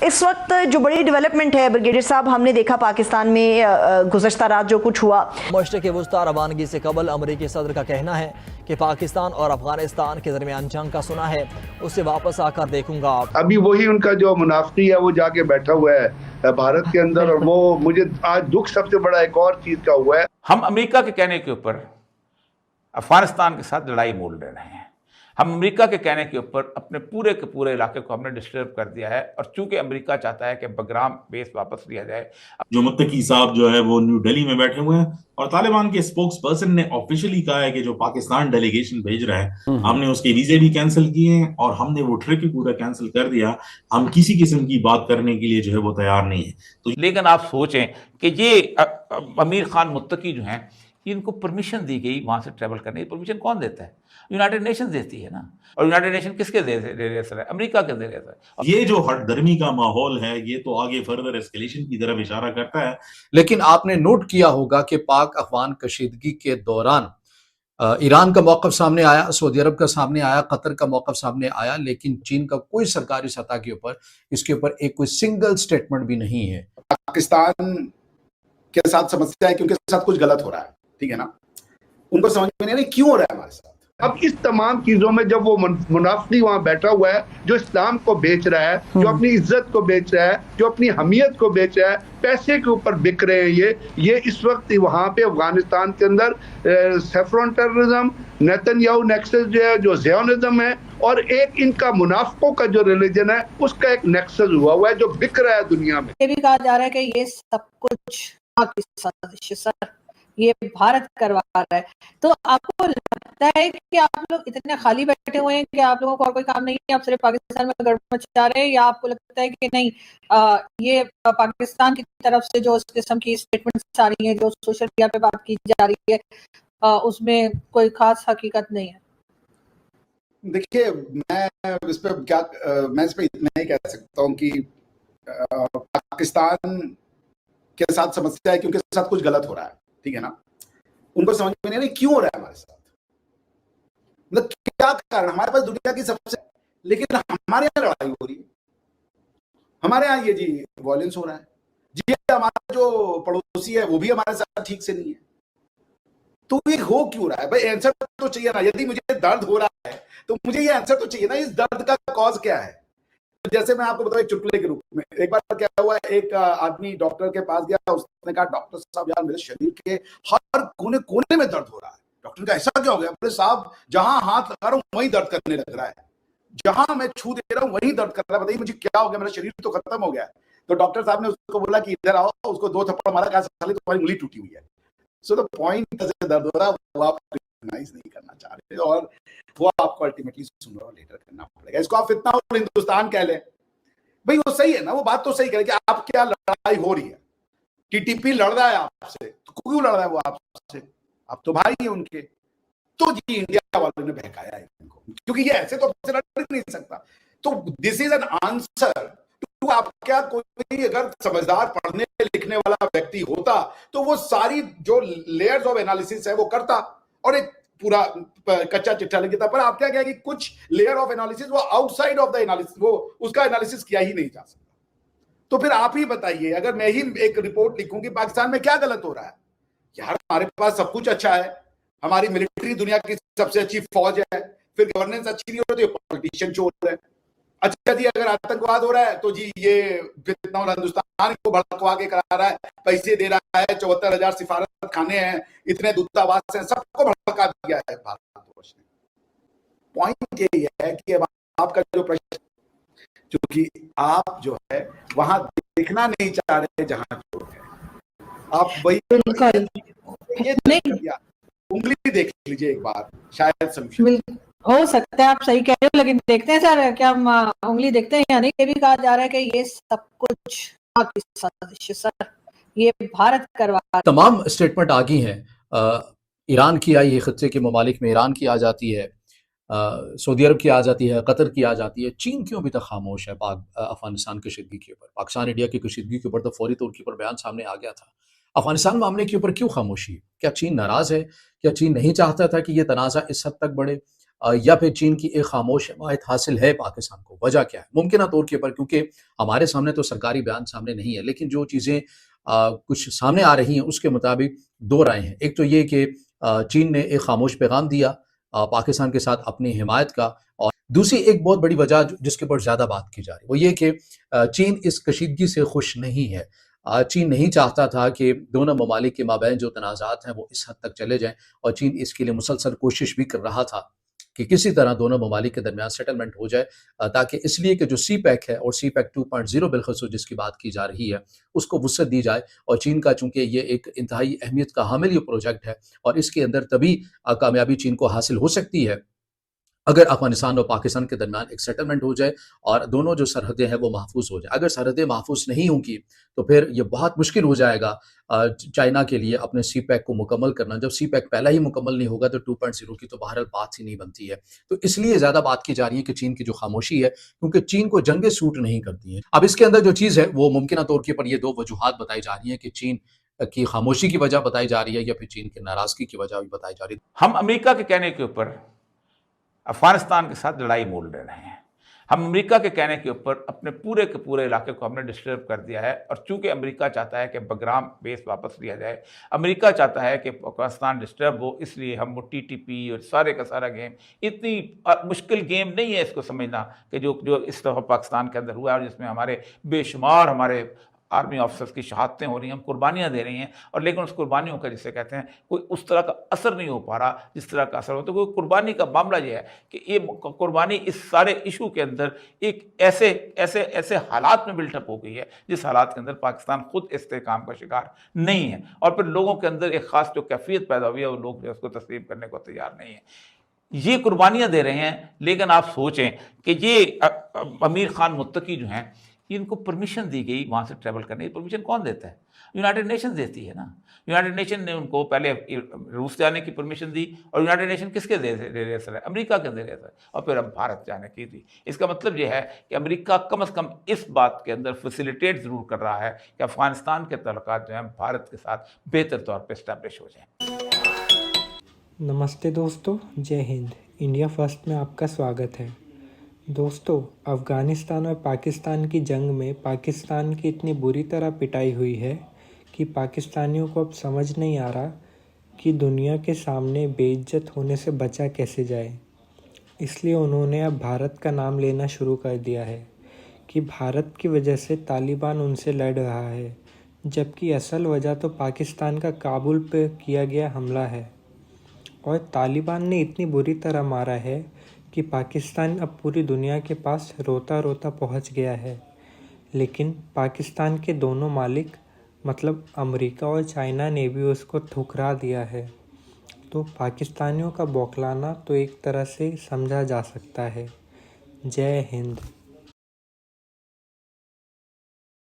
इस वक्त जो बड़ी डेवलपमेंट है ब्रिगेडियर साहब, हमने देखा पाकिस्तान में गुज़श्ता रात जो कुछ हुआ, मशरक़ वस्ता रवानगी से कबल अमरीकी सदर का कहना है कि पाकिस्तान और अफगानिस्तान के दरमियान जंग का सुना है, उससे वापस आकर देखूंगा। अभी वही उनका जो मुनाफी है वो जाके बैठा हुआ है भारत के अंदर, और वो मुझे आज दुख सबसे बड़ा एक और चीज का हुआ है। हम अमेरिका के कहने के ऊपर अफगानिस्तान के साथ लड़ाई मोल ले रहे हैं। हम अमेरिका के कहने के ऊपर अपने पूरे के पूरे इलाके को हमने डिस्टर्ब कर दिया है, और चूंकि अमेरिका चाहता है कि बगराम बेस वापस लिया जाए। जो मुत्तकी साहब जो है वो न्यू दिल्ली में बैठे हुए हैं, और तालिबान के स्पोक्स पर्सन ने ऑफिशियली कहा है कि जो पाकिस्तान डेलीगेशन भेज रहा है, हमने उसके वीजे भी कैंसिल किए हैं और हमने वो ट्रिप भी पूरा कैंसिल कर दिया। हम किसी किस्म की बात करने के लिए जो है वो तैयार नहीं है। तो लेकिन आप सोचें कि ये अमीर खान मुत्तकी जो हैं, इनको परमिशन दी गई वहां से ट्रेवल करने की। परमिशन कौन देता है? यूनाइटेड नेशन देती है ना। और यूनाइटेड नेशन किसके दे रहा है? अमेरिका के दे रहा है। ये जो हटदर्मी का माहौल है, ये तो आगे फर्दर एस्केलेशन की तरफ इशारा करता है। लेकिन आपने नोट किया होगा कि पाक अफगान कशीदगी के दौरान ईरान का मौक़िफ़ सामने आया, सऊदी अरब का सामने आया, कतर का मौक़िफ़ सामने आया, लेकिन चीन का कोई सरकारी सतह के ऊपर इसके ऊपर एक कोई सिंगल स्टेटमेंट भी नहीं है। पाकिस्तान के साथ समस्या है क्योंकि साथ कुछ गलत हो रहा है, ठीक है ना। उनको समझ में नहीं आ रही क्यों हो रहा है हमारे साथ। अब इस तमाम चीजों में जब वो मुनाफी वहां बैठा हुआ है, जो इस्लाम को बेच रहा है, जो अपनी इज्जत को बेच रहा है, जो अपनी हमीयत को बेच रहा है, पैसे के ऊपर बिक रहे हैं ये इस वक्त वहां पे अफगानिस्तान के अंदर सेफ्रॉन टेररिज्म, नेतन्याहू नेक्सस जो है, जो ज़ियोनिज्म है, और एक इनका मुनाफिकों का जो रिलीजन है, उसका एक नेक्सस हुआ है जो बिक रहा है दुनिया में। ये भी कहा जा रहा है कि ये सब कुछ पाकिस्तान ये भारत करवा रहा है। तो आपको लगता है कि आप लोग इतने खाली बैठे हुए हैं कि आप लोगों को और कोई काम नहीं है, आप सिर्फ पाकिस्तान में गड़बड़ मचा रहे हैं, या आपको लगता है कि नहीं ये पाकिस्तान की तरफ से जो उस किस्म की स्टेटमेंट्स आ रही हैं, जो सोशल मीडिया पे बात की जा रही है, उसमें कोई खास हकीकत नहीं है? देखिए, मैं इस पे इतना ही कह सकता हूँ कि पाकिस्तान के साथ समस्या है क्योंकि साथ कुछ गलत हो रहा है, ठीक है ना। उनको समझ में नहीं आ रही क्यों हो रहा है हमारे साथ, मतलब क्या कारण। हमारे पास दुनिया की सबसे, लेकिन हमारे यहाँ लड़ाई हो रही है, हमारे यहाँ ये जी वॉयलेंस हो रहा है जी, हमारा जो पड़ोसी है वो भी हमारे साथ ठीक से नहीं है। तो ये हो क्यों रहा है भाई? आंसर तो चाहिए ना। यदि मुझे दर्द हो रहा है तो मुझे ये आंसर तो चाहिए ना, इस दर्द का कॉज क्या है। जैसे मैं आपको बताऊं एक चुटकुले के रूप में, एक बार क्या हुआ, एक आदमी डॉक्टर के पास गया, उसने कहा डॉक्टर साहब यार मेरे शरीर के हर कोने कोने में दर्द हो रहा है। डॉक्टर का ऐसा क्या हो गया? बोले साहब जहां हाथ लगा रहा हूं वहीं दर्द करने लग रहा है, जहां मैं छू दे रहा हूं वहीं दर्द कर रहा है, बताइए मुझे क्या हो गया, मेरा शरीर तो खत्म हो गया है। तो डॉक्टर साहब ने उसको बोला कि इधर आओ, उसको 2 थप्पड़ मारा, कहा साले तुम्हारी उंगली टूटी हुई है। सो द पॉइंट दर्द हो रहा है वो आप रिकॉग्नाइज नहीं करना चाह रहे, और वो आपको अल्टीमेटली सुनर और लेटर करना पड़ेगा। इसको आप फितना और हिंदुस्तान कह लें, भाई वो सही है ना, वो बात तो सही करे कि आप क्या लड़ाई हो रही है। टीटीपी लड़ रहा है आपसे, तो क्यों लड़ रहा है वो आपसे? आप तो भाई है उनके। तो जी इंडिया वालों ने बहकाया है इनको, क्योंकि ये ऐसे तो आपसे लड़ नहीं सकता। तो this is an answer to, आप क्या कोई अगर समझदार पढ़ने लिखने वाला व्यक्ति होता तो वो सारी जो लेयर्स ऑफ एनालिसिस है वो करता और एक पूरा कच्चा चिट्ठा लिखता। पर आप क्या कहें कि कुछ लेयर ऑफ एनालिसिस वो आउटसाइड ऑफ द एनालिसिस, वो उसका एनालिसिस किया ही नहीं जा सकता। तो फिर आप ही बताइए, अगर मैं ही एक रिपोर्ट लिखूं कि पाकिस्तान में क्या गलत हो रहा है, यार हमारे पास सब कुछ अच्छा है, हमारी मिलिट्री दुनिया की सबसे अच्छी फौज है, फिर गवर्नेंस अच्छी नहीं हो रही तो पॉलिटिशियन चोर है। अच्छा जी, अगर आतंकवाद हो रहा है तो जी ये फितना और हिंदुस्तान को भड़कवा के करा रहा है, पैसे दे रहा है, 74,000 सिफारत खाने हैं, इतने दूतावास हैं, सबको भड़का दिया है भारतवर्ष ने। पॉइंट यही है कि अब आपका जो प्रश्न, क्योंकि आप जो है वहां देखना नहीं चाह रहे जहां चोर है, आप वही उंगली देख लीजिए एक बार, शायद समझिए। हो सकता है आप सही कह रहे हो, लेकिन देखते हैं सर क्या हम उंगली देखते हैं या नहीं। ये भी कहा जा रहा है कि ये सब कुछ सर ये भारत करवा। तमाम स्टेटमेंट आ गई हैं। ईरान की आई है, खत्ते के ममालिक में ईरान की आ जाती है, सऊदी अरब की आ जाती है, कतर की आ जाती है। चीन क्यों अभी तक खामोश है अफगानिस्तान कशीदगी के ऊपर? पाकिस्तान इंडिया की कशीदगी के ऊपर तो फौरी तौर के ऊपर बयान सामने आ गया था। अफगानिस्तान मामले के ऊपर क्यों खामोशी? क्या चीन नाराज है? क्या चीन नहीं चाहता था कि यह तनाज़ा इस हद तक बढ़े? या फिर चीन की एक खामोश हिमायत हासिल है पाकिस्तान को? वजह क्या है? मुमकिन तौर के ऊपर, क्योंकि हमारे सामने तो सरकारी बयान सामने नहीं है, लेकिन जो चीज़ें कुछ सामने आ रही हैं उसके मुताबिक दो राय हैं। एक तो ये कि चीन ने एक खामोश पैगाम दिया पाकिस्तान के साथ अपनी हिमायत का, और दूसरी एक बहुत बड़ी वजह जिसके ऊपर ज़्यादा बात की जा रही है वो ये कि चीन इस कशीदगी से खुश नहीं है। चीन नहीं चाहता था कि दोनों ममालिक के माबैन जो तनाज़ात हैं वो इस हद तक चले जाएँ, और चीन इसके लिए मुसलसल कोशिश भी कर रहा था कि किसी तरह दोनों ममालिक के दरमियान सेटलमेंट हो जाए, ताकि इसलिए कि जो सी पैक है और सी पैक 2.0 बिलखसूस जिसकी बात की जा रही है उसको वुसअत दी जाए। और चीन का चूँकि ये एक इंतहाई अहमियत का हामिल ये प्रोजेक्ट है, और इसके अंदर तभी कामयाबी चीन को हासिल हो सकती है अगर अफगानिस्तान और पाकिस्तान के दरमियान एक सेटलमेंट हो जाए और दोनों जो सरहदें हैं वो महफूज हो जाए। अगर सरहदें महफूज नहीं होंगी तो फिर ये बहुत मुश्किल हो जाएगा चाइना के लिए अपने सी पैक को मुकम्मल करना। जब सी पैक पहला ही मुकम्मल नहीं होगा तो 2.0 की तो बहरहाल बात ही नहीं बनती है। तो इसलिए ज़्यादा बात की जा रही है कि चीन की जो खामोशी है, क्योंकि चीन को जंगें सूट नहीं करती हैं। अब इसके अंदर जो चीज़ है वो मुमकिन तौर के ऊपर ये दो वजूहात बताई जा रही हैं कि चीन की खामोशी की वजह बताई जा रही है या फिर चीन की नाराज़गी की वजह भी बताई जा रही है। हम अमेरिका के कहने के ऊपर अफगानिस्तान के साथ लड़ाई मोल ले रहे हैं। हम अमेरिका के कहने के ऊपर अपने पूरे के पूरे इलाके को हमने डिस्टर्ब कर दिया है, और चूंकि अमेरिका चाहता है कि बगराम बेस वापस लिया जाए, अमेरिका चाहता है कि पाकिस्तान डिस्टर्ब हो, इसलिए हम वो TTP और सारे का सारा गेम, इतनी मुश्किल गेम नहीं है इसको समझना कि जो इस दफ़ा पाकिस्तान के अंदर हुआ है और जिसमें हमारे बेशुमार हमारे आर्मी ऑफिसर्स की शहादतें हो रही हैं, हम कुर्बानियाँ दे रही हैं, और लेकिन उस कुर्बानियों का जिसे कहते हैं कोई उस तरह का असर नहीं हो पा रहा जिस तरह का असर हो। तो कोई कुर्बानी का मामला ये है कि ये कुर्बानी इस सारे इशू के अंदर एक ऐसे हालात में बिल्टअप हो गई है जिस हालात के अंदर पाकिस्तान खुद इस्तेहकाम का शिकार नहीं है, और फिर लोगों के अंदर एक ख़ास जो कैफियत पैदा हुई है वो लोग उसको तस्लीम करने को तैयार नहीं है। ये कुर्बानियाँ दे रहे हैं, लेकिन आप सोचें कि ये अमीर खान मुत्तकी जो हैं इनको परमिशन दी गई वहाँ से ट्रैवल करने की। परमिशन कौन देता है? यूनाइटेड नेशन देती है ना। यूनाइटेड नेशन ने उनको पहले रूस जाने की परमिशन दी, और यूनाइटेड नेशन किसके दे रहे है? अमेरिका के दे रहे थे, और फिर अब भारत जाने की दी। इसका मतलब यह है कि अमेरिका कम से कम इस बात के अंदर फैसिलिटेट ज़रूर कर रहा है कि अफगानिस्तान के तल्लुकात जो हैं भारत के साथ बेहतर तौर पर इस्टेब्लिश हो जाएँ। नमस्ते दोस्तों, जय हिंद। इंडिया फर्स्ट में आपका स्वागत है। दोस्तों, अफ़गानिस्तान और पाकिस्तान की जंग में पाकिस्तान की इतनी बुरी तरह पिटाई हुई है कि पाकिस्तानियों को अब समझ नहीं आ रहा कि दुनिया के सामने बेइज्जत होने से बचा कैसे जाए। इसलिए उन्होंने अब भारत का नाम लेना शुरू कर दिया है कि भारत की वजह से तालिबान उनसे लड़ रहा है, जबकि असल वजह तो पाकिस्तान का काबुल पे किया गया हमला है। और तालिबान ने इतनी बुरी तरह मारा है कि पाकिस्तान अब पूरी दुनिया के पास रोता रोता पहुंच गया है। लेकिन पाकिस्तान के दोनों मालिक मतलब अमेरिका और चाइना ने भी उसको ठुकरा दिया है। तो पाकिस्तानियों का बौखलाना तो एक तरह से समझा जा सकता है। जय हिंद।